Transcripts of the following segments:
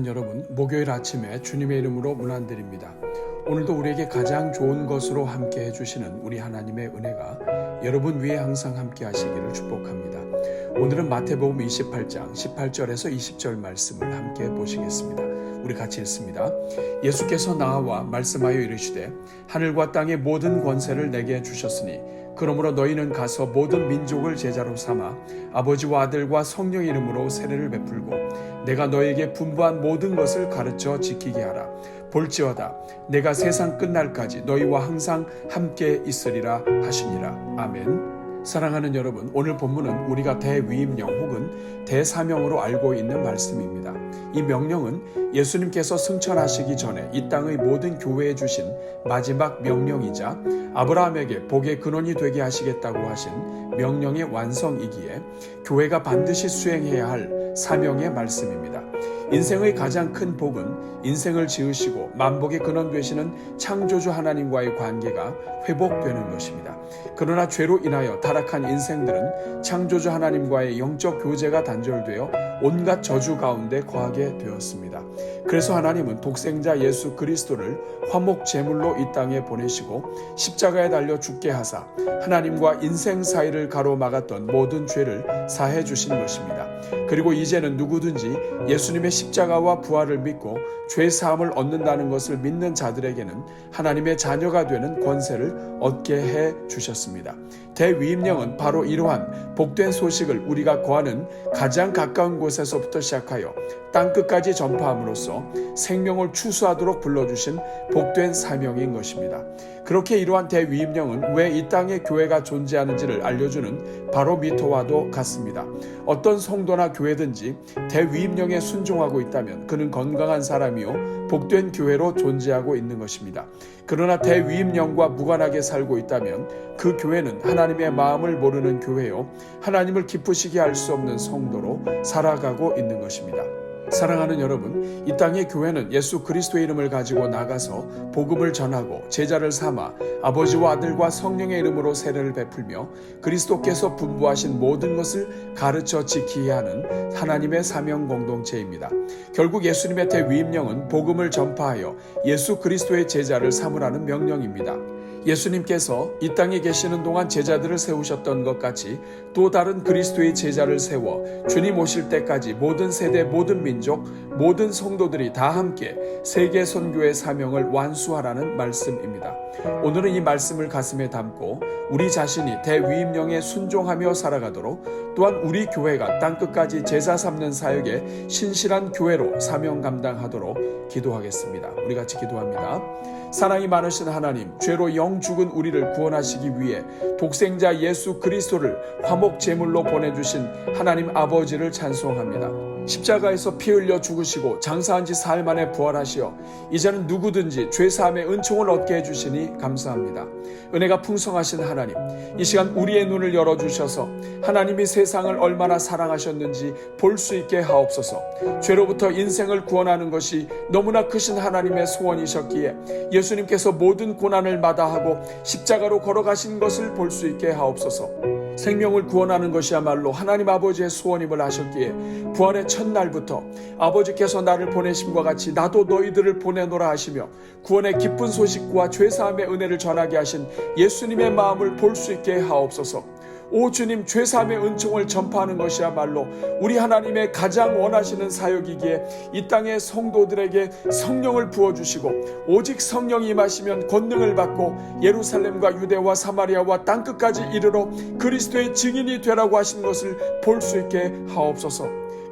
사랑하는 여러분, 목요일 아침에 주님의 이름으로 문안드립니다. 오늘도 우리에게 가장 좋은 것으로 함께 해주시는 우리 하나님의 은혜가 여러분 위에 항상 함께 하시기를 축복합니다. 오늘은 마태복음 28장 18절에서 20절 말씀을 함께 보시겠습니다. 우리 같이 읽습니다. 예수께서 나와 말씀하여 이르시되 하늘과 땅의 모든 권세를 내게 주셨으니 그러므로 너희는 가서 모든 민족을 제자로 삼아 아버지와 아들과 성령의 이름으로 세례를 베풀고 내가 너희에게 분부한 모든 것을 가르쳐 지키게 하라. 볼지어다 내가 세상 끝날까지 너희와 항상 함께 있으리라 하시니라. 아멘. 사랑하는 여러분, 오늘 본문은 우리가 대위임령 혹은 대사명으로 알고 있는 말씀입니다. 이 명령은 예수님께서 승천하시기 전에 이 땅의 모든 교회에 주신 마지막 명령이자 아브라함에게 복의 근원이 되게 하시겠다고 하신 명령의 완성이기에 교회가 반드시 수행해야 할 사명의 말씀입니다. 인생의 가장 큰 복은 인생을 지으시고 만복의 근원 되시는 창조주 하나님과의 관계가 회복되는 것입니다. 그러나 죄로 인하여 타락한 인생들은 창조주 하나님과의 영적 교제가 단절되어 온갖 저주 가운데 거하게 되었습니다. 그래서 하나님은 독생자 예수 그리스도를 화목 제물로 이 땅에 보내시고 십자가에 달려 죽게 하사 하나님과 인생 사이를 가로막았던 모든 죄를 사해 주신 것입니다. 그리고 이제는 누구든지 예수님의 십자가와 부활을 믿고 죄 사함을 얻는다는 것을 믿는 자들에게는 하나님의 자녀가 되는 권세를 얻게 해 주셨습니다. 대위임령은 바로 이러한 복된 소식을 우리가 거하는 가장 가까운 곳에서부터 시작하여 땅끝까지 전파함으로써 생명을 추수하도록 불러주신 복된 사명인 것입니다. 그렇게 이러한 대위임령은 왜 이 땅에 교회가 존재하는지를 알려주는 바로미터와도 같습니다. 어떤 성도나 교회든지 대위임령에 순종하고 있다면 그는 건강한 사람이요 복된 교회로 존재하고 있는 것입니다. 그러나 대위임령과 무관하게 살고 있다면 그 교회는 하나님의 마음을 모르는 교회요 하나님을 기쁘시게 할 수 없는 성도로 살아가고 있는 것입니다. 사랑하는 여러분, 이 땅의 교회는 예수 그리스도의 이름을 가지고 나가서 복음을 전하고 제자를 삼아 아버지와 아들과 성령의 이름으로 세례를 베풀며 그리스도께서 분부하신 모든 것을 가르쳐 지키게 하는 하나님의 사명 공동체입니다. 결국 예수님의 대위임령은 복음을 전파하여 예수 그리스도의 제자를 삼으라는 명령입니다. 예수님께서 이 땅에 계시는 동안 제자들을 세우셨던 것 같이 또 다른 그리스도의 제자를 세워 주님 오실 때까지 모든 세대, 모든 민족, 모든 성도들이 다 함께 세계 선교의 사명을 완수하라는 말씀입니다. 오늘은 이 말씀을 가슴에 담고 우리 자신이 대위임령에 순종하며 살아가도록 또한 우리 교회가 땅끝까지 제자 삼는 사역에 신실한 교회로 사명 감당하도록 기도하겠습니다. 우리 같이 기도합니다. 사랑이 많으신 하나님, 죄로 영 죽은 우리를 구원하시기 위해 독생자 예수 그리스도를 화목 제물로 보내주신 하나님 아버지를 찬송합니다. 십자가에서 피 흘려 죽으시고 장사한 지 사흘 만에 부활하시어 이제는 누구든지 죄사함의 은총을 얻게 해주시니 감사합니다. 은혜가 풍성하신 하나님, 이 시간 우리의 눈을 열어주셔서 하나님이 세상을 얼마나 사랑하셨는지 볼 수 있게 하옵소서. 죄로부터 인생을 구원하는 것이 너무나 크신 하나님의 소원이셨기에 예수님께서 모든 고난을 마다하고 십자가로 걸어가신 것을 볼 수 있게 하옵소서. 생명을 구원하는 것이야말로 하나님 아버지의 소원임을 아셨기에 부활의 첫날부터 아버지께서 나를 보내심과 같이 나도 너희들을 보내노라 하시며 구원의 기쁜 소식과 죄사함의 은혜를 전하게 하신 예수님의 마음을 볼 수 있게 하옵소서. 오 주님, 죄사함의 은총을 전파하는 것이야말로 우리 하나님의 가장 원하시는 사역이기에 이 땅의 성도들에게 성령을 부어주시고 오직 성령이 임하시면 권능을 받고 예루살렘과 유대와 사마리아와 땅끝까지 이르러 그리스도의 증인이 되라고 하신 것을 볼 수 있게 하옵소서.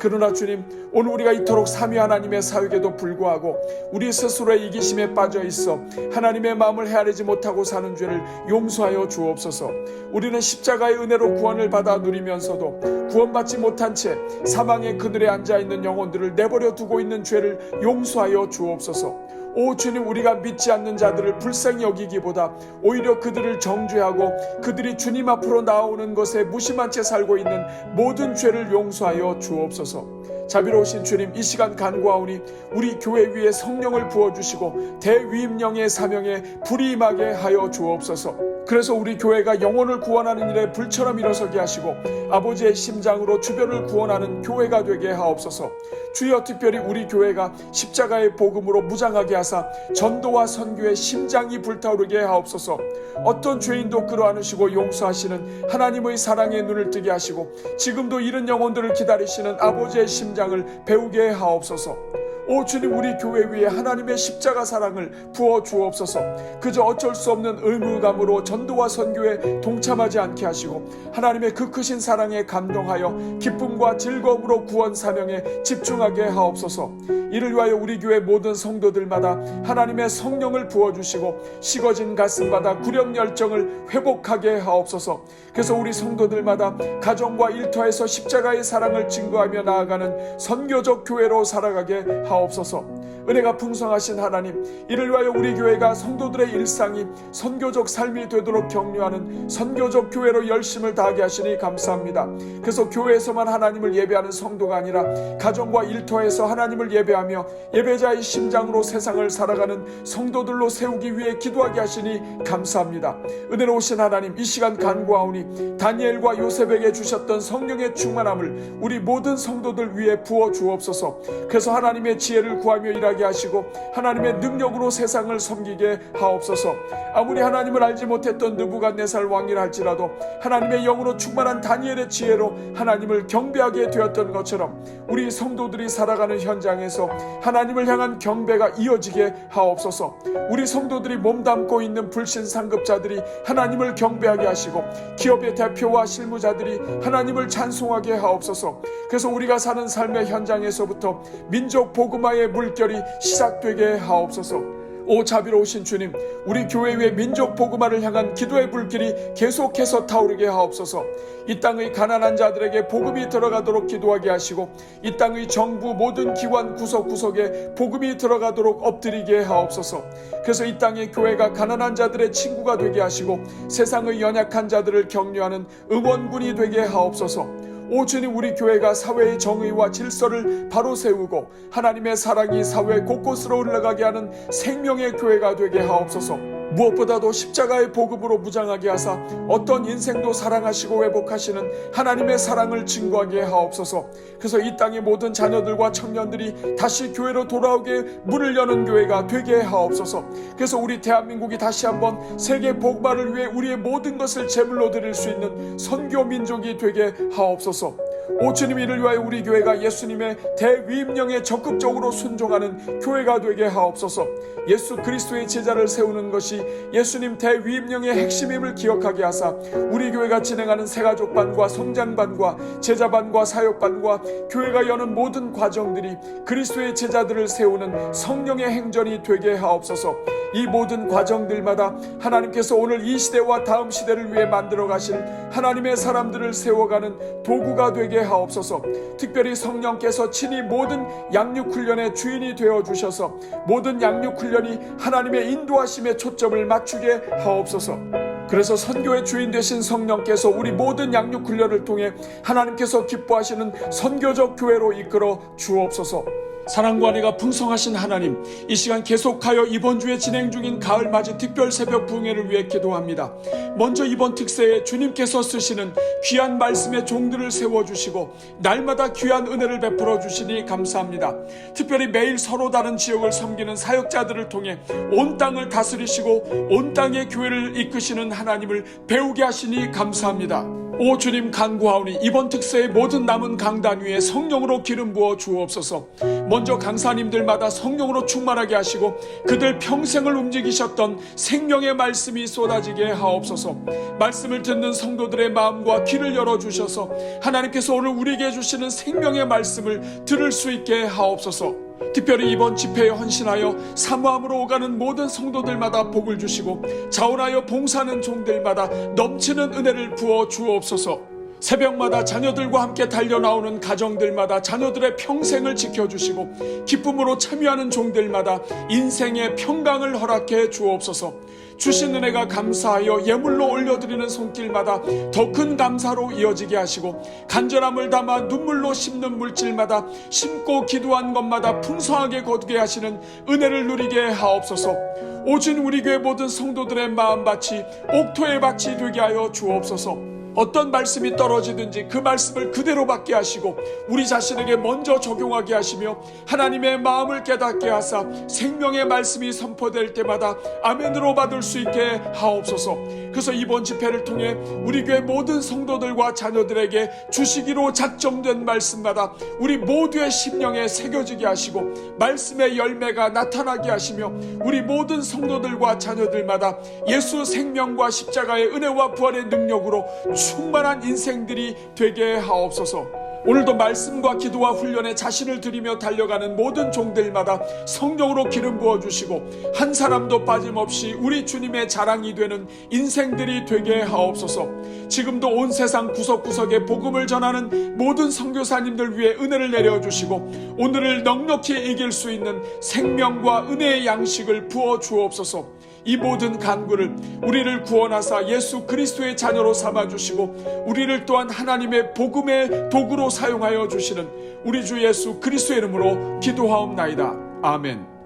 그러나 주님, 오늘 우리가 이토록 삼위 하나님의 사역에도 불구하고 우리 스스로의 이기심에 빠져 있어 하나님의 마음을 헤아리지 못하고 사는 죄를 용서하여 주옵소서. 우리는 십자가의 은혜로 구원을 받아 누리면서도 구원받지 못한 채 사망의 그늘에 앉아있는 영혼들을 내버려 두고 있는 죄를 용서하여 주옵소서. 오 주님, 우리가 믿지 않는 자들을 불쌍히 여기기보다 오히려 그들을 정죄하고 그들이 주님 앞으로 나오는 것에 무심한 채 살고 있는 모든 죄를 용서하여 주옵소서. 자비로우신 주님, 이 시간 간구하오니 우리 교회 위에 성령을 부어주시고 대위임령의 사명에 불이 임하게 하여 주옵소서. 그래서 우리 교회가 영혼을 구원하는 일에 불처럼 일어서게 하시고 아버지의 심장으로 주변을 구원하는 교회가 되게 하옵소서. 주여, 특별히 우리 교회가 십자가의 복음으로 무장하게 하사 전도와 선교의 심장이 불타오르게 하옵소서. 어떤 죄인도 끌어안으시고 용서하시는 하나님의 사랑의 눈을 뜨게 하시고 지금도 잃은 영혼들을 기다리시는 아버지의 심장을 배우게 하옵소서. 오 주님, 우리 교회 위에 하나님의 십자가 사랑을 부어 주옵소서. 그저 어쩔 수 없는 의무감으로 전도와 선교에 동참하지 않게 하시고 하나님의 그 크신 사랑에 감동하여 기쁨과 즐거움으로 구원 사명에 집중하게 하옵소서. 이를 위하여 우리 교회 모든 성도들마다 하나님의 성령을 부어주시고 식어진 가슴마다 구력 열정을 회복하게 하옵소서. 그래서 우리 성도들마다 가정과 일터에서 십자가의 사랑을 증거하며 나아가는 선교적 교회로 살아가게 하옵소서. 은혜가 풍성하신 하나님, 이를 위하여 우리 교회가 성도들의 일상이 선교적 삶이 되도록 격려하는 선교적 교회로 열심을 다하게 하시니 감사합니다. 그래서 교회에서만 하나님을 예배하는 성도가 아니라 가정과 일터에서 하나님을 예배하며 예배자의 심장으로 세상을 살아가는 성도들로 세우기 위해 기도하게 하시니 감사합니다. 은혜로우신 하나님, 이 시간 간구하오니 다니엘과 요셉에게 주셨던 성령의 충만함을 우리 모든 성도들 위해 부어 주옵소서. 그래서 하나님의 지혜를 구하며 일하게 하시고 하나님의 능력으로 세상을 섬기게 하옵소서. 아무리 하나님을 알지 못했던 느부갓네살 왕이라 할지라도 하나님의 영으로 충만한 다니엘의 지혜로 하나님을 경배하게 되었던 것처럼 우리 성도들이 살아가는 현장에서 하나님을 향한 경배가 이어지게 하옵소서. 우리 성도들이 몸담고 있는 불신 상급자들이 하나님을 경배하게 하시고 기업의 대표와 실무자들이 하나님을 찬송하게 하옵소서. 그래서 우리가 사는 삶의 현장에서부터 민족 복음화의 물결이 시작되게 하옵소서. 오 자비로우신 주님, 우리 교회 위에 민족 복음화를 향한 기도의 불길이 계속해서 타오르게 하옵소서. 이 땅의 가난한 자들에게 복음이 들어가도록 기도하게 하시고 이 땅의 정부 모든 기관 구석구석에 복음이 들어가도록 엎드리게 하옵소서. 그래서 이 땅의 교회가 가난한 자들의 친구가 되게 하시고 세상의 연약한 자들을 격려하는 응원군이 되게 하옵소서. 오 주님, 우리 교회가 사회의 정의와 질서를 바로 세우고 하나님의 사랑이 사회 곳곳으로 흘러가게 하는 생명의 교회가 되게 하옵소서. 무엇보다도 십자가의 복음으로 무장하게 하사 어떤 인생도 사랑하시고 회복하시는 하나님의 사랑을 증거하게 하옵소서. 그래서 이 땅의 모든 자녀들과 청년들이 다시 교회로 돌아오게 문을 여는 교회가 되게 하옵소서. 그래서 우리 대한민국이 다시 한번 세계 복음화를 위해 우리의 모든 것을 제물로 드릴 수 있는 선교 민족이 되게 하옵소서. 오 주님, 이를 위하여 우리 교회가 예수님의 대위임령에 적극적으로 순종하는 교회가 되게 하옵소서. 예수 그리스도의 제자를 세우는 것이 예수님 대위임령의 핵심임을 기억하게 하사 우리 교회가 진행하는 새가족반과 성장반과 제자반과 사역반과 교회가 여는 모든 과정들이 그리스도의 제자들을 세우는 성령의 행전이 되게 하옵소서. 이 모든 과정들마다 하나님께서 오늘 이 시대와 다음 시대를 위해 만들어 가실 하나님의 사람들을 세워가는 도구가 되게 하옵소서. 특별히 성령께서 친히 모든 양육훈련의 주인이 되어주셔서 모든 양육훈련이 하나님의 인도하심에 초점을 맞추게 하옵소서. 그래서 선교의 주인 되신 성령께서 우리 모든 양육훈련을 통해 하나님께서 기뻐하시는 선교적 교회로 이끌어 주옵소서. 사랑과 은혜가 풍성하신 하나님, 이 시간 계속하여 이번 주에 진행 중인 가을맞이 특별 새벽 부흥회를 위해 기도합니다. 먼저 이번 특세에 주님께서 쓰시는 귀한 말씀의 종들을 세워주시고 날마다 귀한 은혜를 베풀어 주시니 감사합니다. 특별히 매일 서로 다른 지역을 섬기는 사역자들을 통해 온 땅을 다스리시고 온 땅의 교회를 이끄시는 하나님을 배우게 하시니 감사합니다. 오 주님, 간구하오니 이번 특세의 모든 남은 강단 위에 성령으로 기름 부어 주옵소서. 먼저 강사님들마다 성령으로 충만하게 하시고 그들 평생을 움직이셨던 생명의 말씀이 쏟아지게 하옵소서. 말씀을 듣는 성도들의 마음과 귀를 열어주셔서 하나님께서 오늘 우리에게 주시는 생명의 말씀을 들을 수 있게 하옵소서. 특별히 이번 집회에 헌신하여 사모함으로 오가는 모든 성도들마다 복을 주시고 자원하여 봉사하는 종들마다 넘치는 은혜를 부어 주옵소서. 새벽마다 자녀들과 함께 달려나오는 가정들마다 자녀들의 평생을 지켜주시고 기쁨으로 참여하는 종들마다 인생의 평강을 허락해 주옵소서. 주신 은혜가 감사하여 예물로 올려드리는 손길마다 더 큰 감사로 이어지게 하시고 간절함을 담아 눈물로 심는 물질마다 심고 기도한 것마다 풍성하게 거두게 하시는 은혜를 누리게 하옵소서. 오직 우리 교회 모든 성도들의 마음밭이 옥토의 밭이 되게 하여 주옵소서. 어떤 말씀이 떨어지든지 그 말씀을 그대로 받게 하시고 우리 자신에게 먼저 적용하게 하시며 하나님의 마음을 깨닫게 하사 생명의 말씀이 선포될 때마다 아멘으로 받을 수 있게 하옵소서. 그래서 이번 집회를 통해 우리 교회 모든 성도들과 자녀들에게 주시기로 작정된 말씀마다 우리 모두의 심령에 새겨지게 하시고 말씀의 열매가 나타나게 하시며 우리 모든 성도들과 자녀들마다 예수 생명과 십자가의 은혜와 부활의 능력으로 충만한 인생들이 되게 하옵소서. 오늘도 말씀과 기도와 훈련에 자신을 들이며 달려가는 모든 종들마다 성령으로 기름 부어주시고 한 사람도 빠짐없이 우리 주님의 자랑이 되는 인생들이 되게 하옵소서. 지금도 온 세상 구석구석에 복음을 전하는 모든 선교사님들 위해 은혜를 내려주시고 오늘을 넉넉히 이길 수 있는 생명과 은혜의 양식을 부어주옵소서. 이 모든 간구를 우리를 구원하사 예수 그리스도의 자녀로 삼아주시고 우리를 또한 하나님의 복음의 도구로 사용하여 주시는 우리 주 예수 그리스도의 이름으로 기도하옵나이다. 아멘.